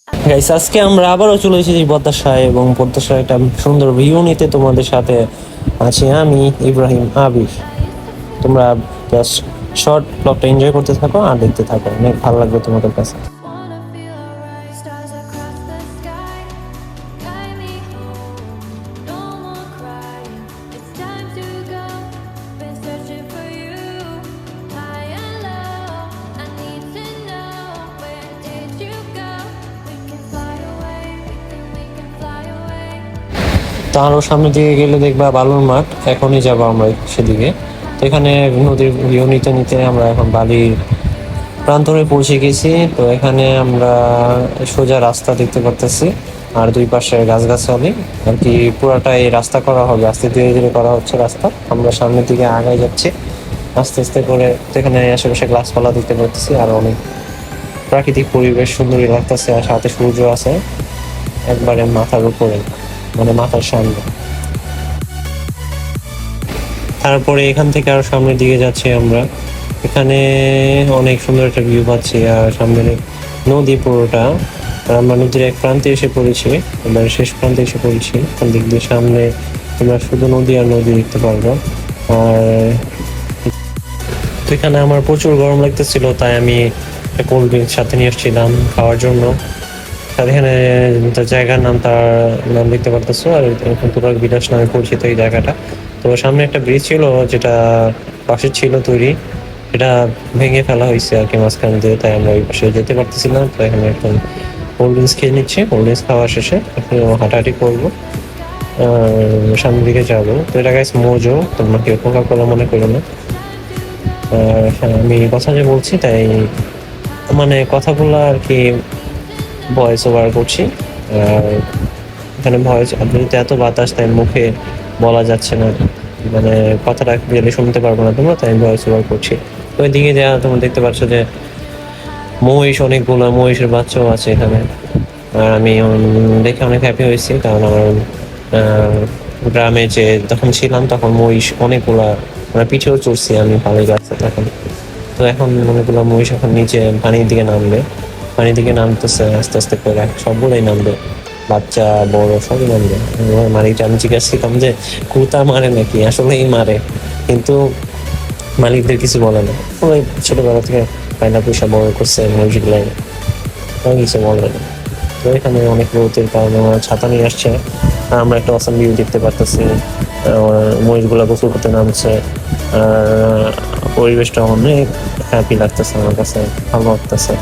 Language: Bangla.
গাইস, আজকে আমরা আবারও চলে এসেছি বদ্দাশায় এবং বদ্দাশায় একটা সুন্দর ভিউ নিতে তোমাদের সাথে আছি আমি ইব্রাহিম আবির। তোমরা জাস্ট শর্ট ব্লগটা এনজয় করতে থাকো আর দেখতে থাকো, অনেক ভালো লাগবে তোমাদের কাছে। Wanna feel alright, stars across the sky. Guide me home, no more crying. It's time to go. Been searching for you, high and low. I need to know, where did you go? We can fly away, we can fly away. তো আরো সামনের দিকে গেলে দেখবা বালুর মাঠ, এখনই যাবো আমরা সেদিকে। তো এখানে নদীর ভিউ নিতে নিতে আমরা এখন বালির প্রান্তরে পৌঁছে গেছি। তো এখানে আমরা সোজা রাস্তা দেখতে পারতেছি আর দুই পাশে গাছগাছালি আর কি, পুরাটাই রাস্তা করা হবে, আস্তে ধীরে ধীরে করা হচ্ছে রাস্তা। আমরা সামনের দিকে আগায় যাচ্ছি আস্তে আস্তে করে। তো এখানে আশেপাশে গাছপালা দেখতে পাচ্ছি আর অনেক প্রাকৃতিক পরিবেশ সুন্দরই লাগতেছে, আর সাথে সূর্য আছে একবারে মাথার উপরে, মানে মাথার সামনে। তারপরে এখান থেকে আরো সামনের দিকে যাচ্ছি আমরা। এখানে অনেক সুন্দর একটা ভিউ পাচ্ছি আর সামনে নদী পুরোটা। আর আমরা নদীর এক প্রান্তে এসে পড়েছি, আমরা শেষ প্রান্তে এসে পড়েছি। ওখান দিক দিয়ে সামনে তোমরা শুধু নদী আর নদী দেখতে পারবো। আর তো এখানে আমার প্রচুর গরম লাগতেছিল, তাই আমি একটা কোল্ড ড্রিঙ্কস সাথে নিয়ে এসেছিলাম খাওয়ার জন্য। আর এখানে তার জায়গার নাম, তার নাম দেখতে পারতেছো। আর এখন তুরাগ বিলাস নামে পরিচিত এই জায়গাটা। তো সামনে একটা ব্রিজ ছিল যেটা পাশে ছিল তৈরি, এটা ভেঙে ফেলা হয়েছে আর কি মাঝখান দিয়ে, তাই আমরা ওই পাশে যেতে পারতেছিলাম। তো এখানে এখন কোল্ড ড্রিঙ্কস খেয়ে নিচ্ছি, কোল্ড ড্রিঙ্কস খাওয়া শেষে এখন হাঁটাহাঁটি করবো, সামনের দিকে যাবো। তো এটা গাইস মোজো, তোমরা কেউ কোকা কোলা মনে করো না। আর হ্যাঁ, আমি কথা যে বলছি তাই মানে কথাগুলো আর কি ভয়েস ওভার করছি। আর এখানে ভয়েস আপনিতে এত বাতাস, তাই মুখে বলা যাচ্ছে না, মানে কথাটা ক্লিয়ারলি শুনতে পারবো না তোমরা, তাই ভয়েস ওভার করছি। তো ওইদিকে যা তোমরা দেখতে পাচ্ছ যে মহিষ, অনেকগুলো মহিষের বাচ্চাও আছে এখানে। আর আমি দেখে অনেক হ্যাপি হয়েছি, কারণ আমার গ্রামে যে তখন ছিলাম তখন মহিষ অনেকগুলা, মানে পিঠেও চড়ছি আমি পানির গাছে তখন। তো এখন অনেকগুলো মহিষ এখন নিচে পানির দিকে নামবে, পানির দিকে নামতেছে আস্তে আস্তে করে, সবগুলোই নামবে, বাচ্চা বড় সবই নামবে। মালিকটা আমি জিজ্ঞাসা যে কুতা মারে নাকি, আসলেই মারে, কিন্তু মালিকদের কিছু বলে না। ওই ছোটবেলা থেকে পায়না পয়সা বড় করছে মহিষগুলো, কিছু বলে না। তো এখানে অনেক রোদের কারণে আমার ছাতা নিয়ে আসছে। আর আমরা একটা অসাম ভিউ দেখতে পারতেছি, মহিষগুলা গোসল করতে নামছে। আর পরিবেশটা অনেক হ্যাপি লাগতেছে, আমার কাছে ভালো লাগতেছে।